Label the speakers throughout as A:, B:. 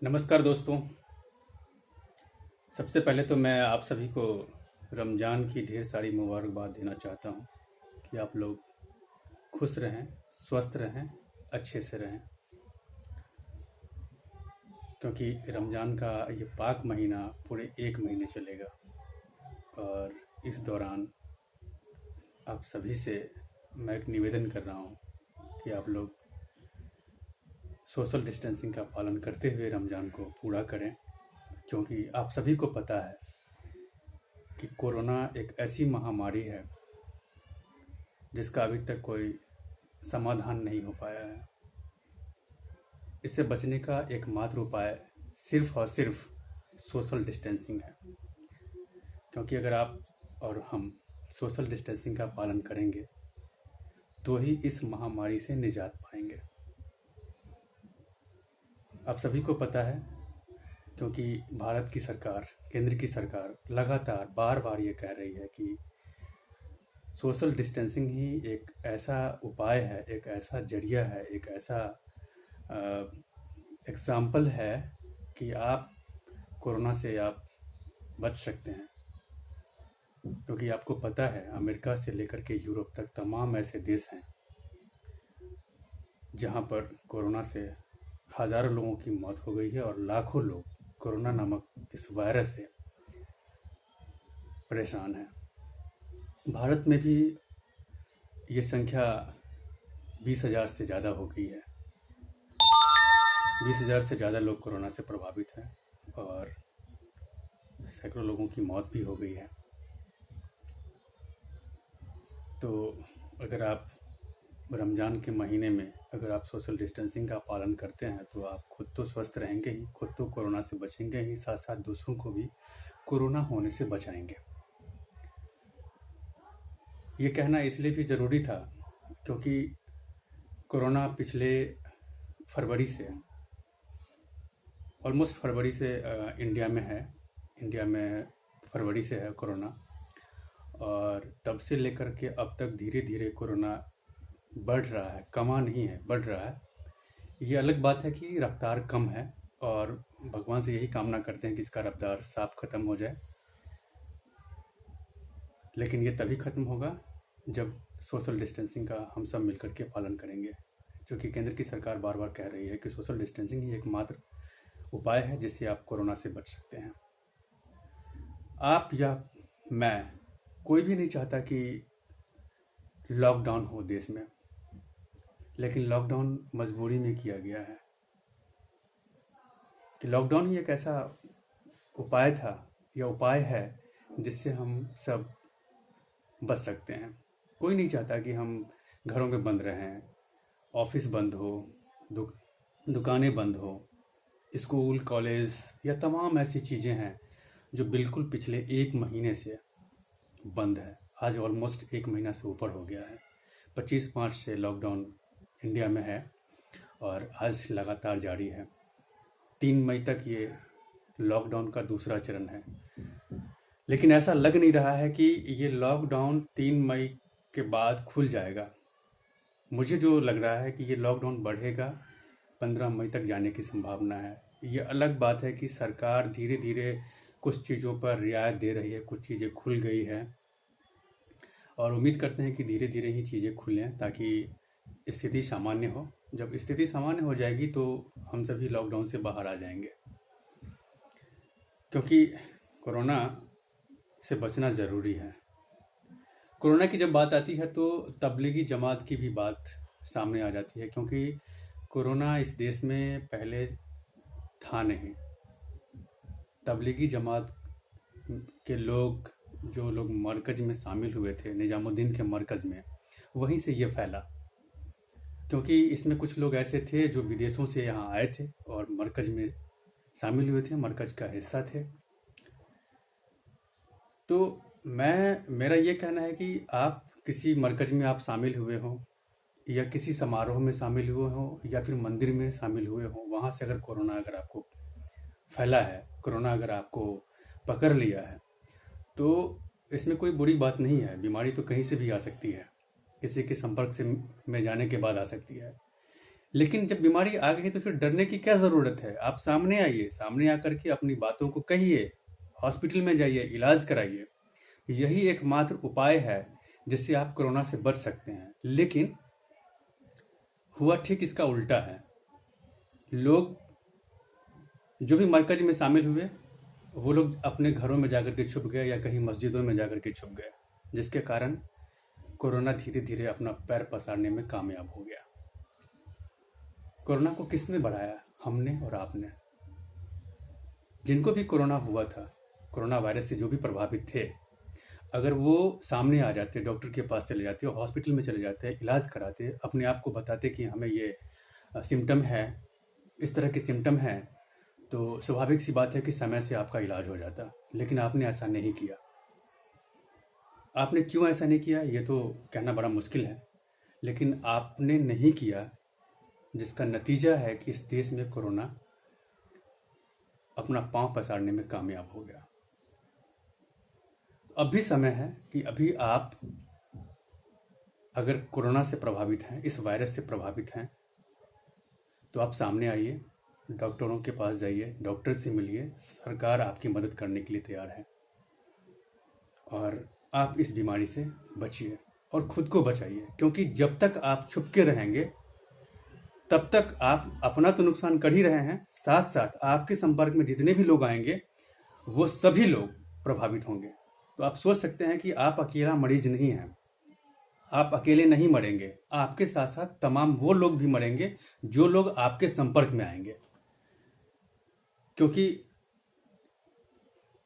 A: नमस्कार दोस्तों। सबसे पहले तो मैं आप सभी को रमज़ान की ढेर सारी मुबारकबाद देना चाहता हूँ कि आप लोग खुश रहें, स्वस्थ रहें, अच्छे से रहें, क्योंकि रमज़ान का ये पाक महीना पूरे 1 महीने चलेगा। और इस दौरान आप सभी से मैं एक निवेदन कर रहा हूँ कि आप लोग सोशल डिस्टेंसिंग का पालन करते हुए रमज़ान को पूरा करें, क्योंकि आप सभी को पता है कि कोरोना एक ऐसी महामारी है जिसका अभी तक कोई समाधान नहीं हो पाया है। इससे बचने का एकमात्र उपाय सिर्फ और सिर्फ सोशल डिस्टेंसिंग है, क्योंकि अगर आप और हम सोशल डिस्टेंसिंग का पालन करेंगे तो ही इस महामारी से निजात पाएंगे। आप सभी को पता है, क्योंकि भारत की सरकार, केंद्र की सरकार लगातार बार बार ये कह रही है कि सोशल डिस्टेंसिंग ही एक ऐसा उपाय है, एक ऐसा जरिया है, एक ऐसा एग्ज़ाम्पल है कि आप कोरोना से आप बच सकते हैं। क्योंकि आपको पता है, अमेरिका से लेकर के यूरोप तक तमाम ऐसे देश हैं जहां पर कोरोना से हज़ारों लोगों की मौत हो गई है और लाखों लोग कोरोना नामक इस वायरस से परेशान हैं। भारत में भी ये संख्या 20,000 से ज़्यादा हो गई है। 20,000 से ज़्यादा लोग कोरोना से प्रभावित हैं और सैकड़ों लोगों की मौत भी हो गई है। तो अगर आप रमज़ान के महीने में अगर आप सोशल डिस्टेंसिंग का पालन करते हैं तो आप खुद तो स्वस्थ रहेंगे ही, खुद तो कोरोना से बचेंगे ही, साथ साथ दूसरों को भी कोरोना होने से बचाएंगे। ये कहना इसलिए भी ज़रूरी था क्योंकि कोरोना पिछले फरवरी से, ऑलमोस्ट फरवरी से इंडिया में है। इंडिया में फरवरी से है कोरोना, और तब से लेकर के अब तक धीरे धीरे कोरोना बढ़ रहा है, कमा नहीं है, बढ़ रहा है। ये अलग बात है कि रफ्तार कम है, और भगवान से यही कामना करते हैं कि इसका रफ्तार साफ ख़त्म हो जाए। लेकिन ये तभी ख़त्म होगा जब सोशल डिस्टेंसिंग का हम सब मिलकर के पालन करेंगे, क्योंकि केंद्र की सरकार बार बार कह रही है कि सोशल डिस्टेंसिंग ही एकमात्र उपाय है जिससे आप कोरोना से बच सकते हैं। आप या मैं, कोई भी नहीं चाहता कि लॉकडाउन हो देश में, लेकिन लॉकडाउन मजबूरी में किया गया है। कि लॉकडाउन ही एक ऐसा उपाय था या उपाय है जिससे हम सब बच सकते हैं। कोई नहीं चाहता कि हम घरों में बंद रहें, ऑफिस बंद हो, दुकानें बंद हो, स्कूल कॉलेज या तमाम ऐसी चीज़ें हैं जो बिल्कुल पिछले 1 महीने से बंद है। आज ऑलमोस्ट 1 महीना से ऊपर हो गया है। 25 मार्च से लॉकडाउन इंडिया में है और आज लगातार जारी है। 3 मई तक ये लॉकडाउन का दूसरा चरण है। लेकिन ऐसा लग नहीं रहा है कि ये लॉकडाउन 3 मई के बाद खुल जाएगा। मुझे जो लग रहा है कि ये लॉकडाउन बढ़ेगा, 15 मई तक जाने की संभावना है। ये अलग बात है कि सरकार धीरे धीरे कुछ चीज़ों पर रियायत दे रही है, कुछ चीज़ें खुल गई है, और उम्मीद करते हैं कि धीरे धीरे ही चीज़ें खुलें ताकि स्थिति सामान्य हो। जब स्थिति सामान्य हो जाएगी तो हम सभी लॉकडाउन से बाहर आ जाएंगे, क्योंकि कोरोना से बचना ज़रूरी है। कोरोना की जब बात आती है तो तबलीगी जमात की भी बात सामने आ जाती है, क्योंकि कोरोना इस देश में पहले था नहीं। तबलीगी जमात के लोग, जो लोग मरकज़ में शामिल हुए थे, निज़ामुद्दीन के मरकज़ में, वहीं से ये फैला। क्योंकि इसमें कुछ लोग ऐसे थे जो विदेशों से यहाँ आए थे और मरकज़ में शामिल हुए थे, मरकज़ का हिस्सा थे। तो मेरा ये कहना है कि आप किसी मरकज़ में आप शामिल हुए हों, या किसी समारोह में शामिल हुए हों, या फिर मंदिर में शामिल हुए हों, वहाँ से अगर कोरोना अगर आपको फैला है, कोरोना अगर आपको पकड़ लिया है, तो इसमें कोई बुरी बात नहीं है। बीमारी तो कहीं से भी आ सकती है, किसी के संपर्क से में जाने के बाद आ सकती है। लेकिन जब बीमारी आ गई तो फिर डरने की क्या ज़रूरत है? आप सामने आइए, सामने आकर के अपनी बातों को कहिए, हॉस्पिटल में जाइए, इलाज कराइए। यही एकमात्र उपाय है जिससे आप कोरोना से बच सकते हैं। लेकिन हुआ ठीक इसका उल्टा है। लोग जो भी मरकज में शामिल हुए, वो लोग अपने घरों में जाकर के छुप गए या कहीं मस्जिदों में जाकर के छुप गए, जिसके कारण कोरोना धीरे धीरे अपना पैर पसारने में कामयाब हो गया। कोरोना को किसने बढ़ाया? हमने और आपने। जिनको भी कोरोना हुआ था, कोरोना वायरस से जो भी प्रभावित थे, अगर वो सामने आ जाते, डॉक्टर के पास चले जाते, हॉस्पिटल में चले जाते, इलाज कराते, अपने आप को बताते कि हमें ये सिम्टम है, इस तरह के सिम्टम हैं, तो स्वाभाविक सी बात है कि समय से आपका इलाज हो जाता। लेकिन आपने ऐसा नहीं किया। आपने क्यों ऐसा नहीं किया ये तो कहना बड़ा मुश्किल है, लेकिन आपने नहीं किया, जिसका नतीजा है कि इस देश में कोरोना अपना पांव पसारने में कामयाब हो गया। अब भी समय है कि अभी आप अगर कोरोना से प्रभावित हैं, इस वायरस से प्रभावित हैं, तो आप सामने आइए, डॉक्टरों के पास जाइए, डॉक्टर से मिलिए। सरकार आपकी मदद करने के लिए तैयार है और आप इस बीमारी से बचिए और खुद को बचाइए, क्योंकि जब तक आप छुप के रहेंगे तब तक आप अपना तो नुकसान कर ही रहे हैं, साथ साथ आपके संपर्क में जितने भी लोग आएंगे वो सभी लोग प्रभावित होंगे। तो आप सोच सकते हैं कि आप अकेला मरीज नहीं हैं, आप अकेले नहीं मरेंगे, आपके साथ साथ तमाम वो लोग भी मरेंगे जो लोग आपके संपर्क में आएंगे। क्योंकि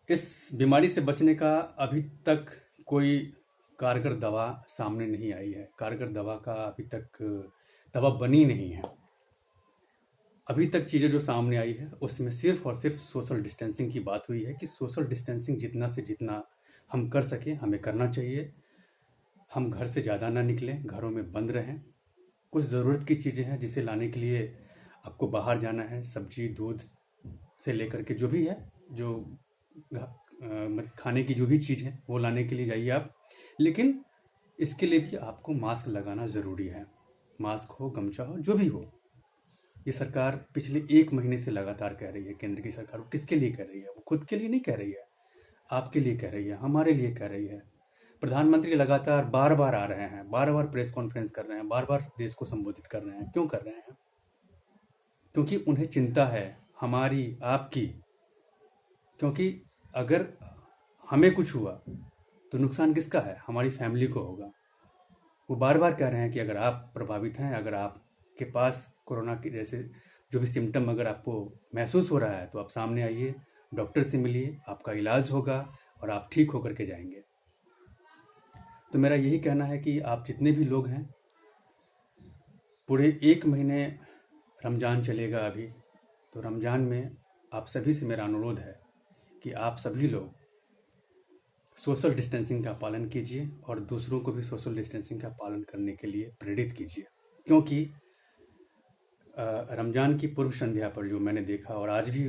A: इस बीमारी से बचने का अभी तक कोई कारगर दवा सामने नहीं आई है। कारगर दवा का अभी तक दवा बनी नहीं है। अभी तक चीज़ें जो सामने आई है उसमें सिर्फ और सिर्फ सोशल डिस्टेंसिंग की बात हुई है कि सोशल डिस्टेंसिंग जितना से जितना हम कर सकें हमें करना चाहिए। हम घर से ज़्यादा ना निकलें, घरों में बंद रहें। कुछ ज़रूरत की चीज़ें हैं जिसे लाने के लिए आपको बाहर जाना है, सब्जी दूध से लेकर के जो भी है, जो मतलब खाने की जो भी चीज़ है वो लाने के लिए जाइए आप। लेकिन इसके लिए भी आपको मास्क लगाना ज़रूरी है। मास्क हो, गमछा हो, जो भी हो। ये सरकार पिछले 1 महीने से लगातार कह रही है, केंद्र की सरकार। वो किसके लिए कह रही है? वो खुद के लिए नहीं कह रही है, आपके लिए कह रही है, हमारे लिए कह रही है। प्रधानमंत्री लगातार बार बार आ रहे हैं, बार बार प्रेस कॉन्फ्रेंस कर रहे हैं, बार बार देश को संबोधित कर रहे हैं। क्यों कर रहे हैं? क्योंकि उन्हें चिंता है हमारी, आपकी। क्योंकि अगर हमें कुछ हुआ तो नुकसान किसका है? हमारी फैमिली को होगा। वो बार बार कह रहे हैं कि अगर आप प्रभावित हैं, अगर आपके पास कोरोना के जैसे जो भी सिम्टम अगर आपको महसूस हो रहा है तो आप सामने आइए, डॉक्टर से मिलिए, आपका इलाज होगा और आप ठीक होकर के जाएंगे। तो मेरा यही कहना है कि आप जितने भी लोग हैं, पूरे 1 महीने रमज़ान चलेगा अभी, तो रमज़ान में आप सभी से मेरा अनुरोध है कि आप सभी लोग सोशल डिस्टेंसिंग का पालन कीजिए और दूसरों को भी सोशल डिस्टेंसिंग का पालन करने के लिए प्रेरित कीजिए। क्योंकि रमज़ान की पूर्व संध्या पर जो मैंने देखा और आज भी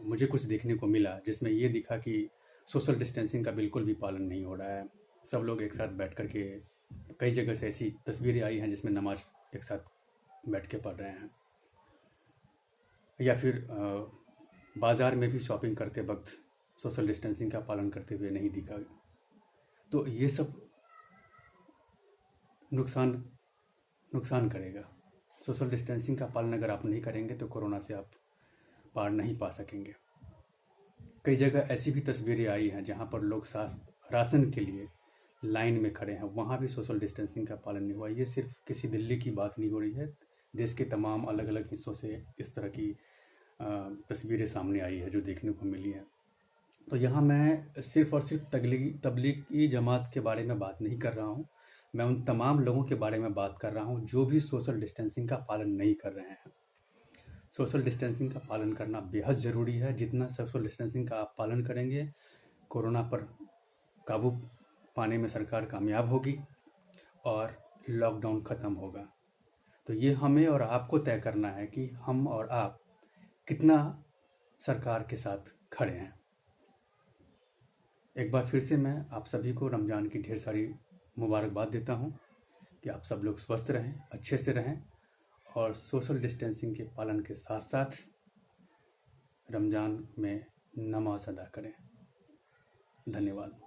A: मुझे कुछ देखने को मिला, जिसमें ये दिखा कि सोशल डिस्टेंसिंग का बिल्कुल भी पालन नहीं हो रहा है। सब लोग एक साथ बैठ कर के, कई जगह से ऐसी तस्वीरें आई हैं जिसमें नमाज एक साथ बैठ के पढ़ रहे हैं, या फिर बाज़ार में भी शॉपिंग करते वक्त सोशल डिस्टेंसिंग का पालन करते हुए नहीं दिखा। तो ये सब नुकसान करेगा। सोशल डिस्टेंसिंग का पालन अगर आप नहीं करेंगे तो कोरोना से आप पार नहीं पा सकेंगे। कई जगह ऐसी भी तस्वीरें आई हैं जहां पर लोग राशन के लिए लाइन में खड़े हैं, वहां भी सोशल डिस्टेंसिंग का पालन नहीं हुआ। ये सिर्फ किसी दिल्ली की बात नहीं हो रही है, देश के तमाम अलग अलग हिस्सों से इस तरह की तस्वीरें सामने आई है जो देखने को मिली है। तो यहाँ मैं सिर्फ और सिर्फ तबलीगी जमात के बारे में बात नहीं कर रहा हूँ, मैं उन तमाम लोगों के बारे में बात कर रहा हूँ जो भी सोशल डिस्टेंसिंग का पालन नहीं कर रहे हैं। सोशल डिस्टेंसिंग का पालन करना बेहद ज़रूरी है। जितना सोशल डिस्टेंसिंग का आप पालन करेंगे, कोरोना पर काबू पाने में सरकार कामयाब होगी और लॉकडाउन ख़त्म होगा। तो ये हमें और आपको तय करना है कि हम और आप कितना सरकार के साथ खड़े हैं। एक बार फिर से मैं आप सभी को रमज़ान की ढेर सारी मुबारकबाद देता हूँ कि आप सब लोग स्वस्थ रहें, अच्छे से रहें और सोशल डिस्टेंसिंग के पालन के साथ साथ रमज़ान में नमाज अदा करें। धन्यवाद।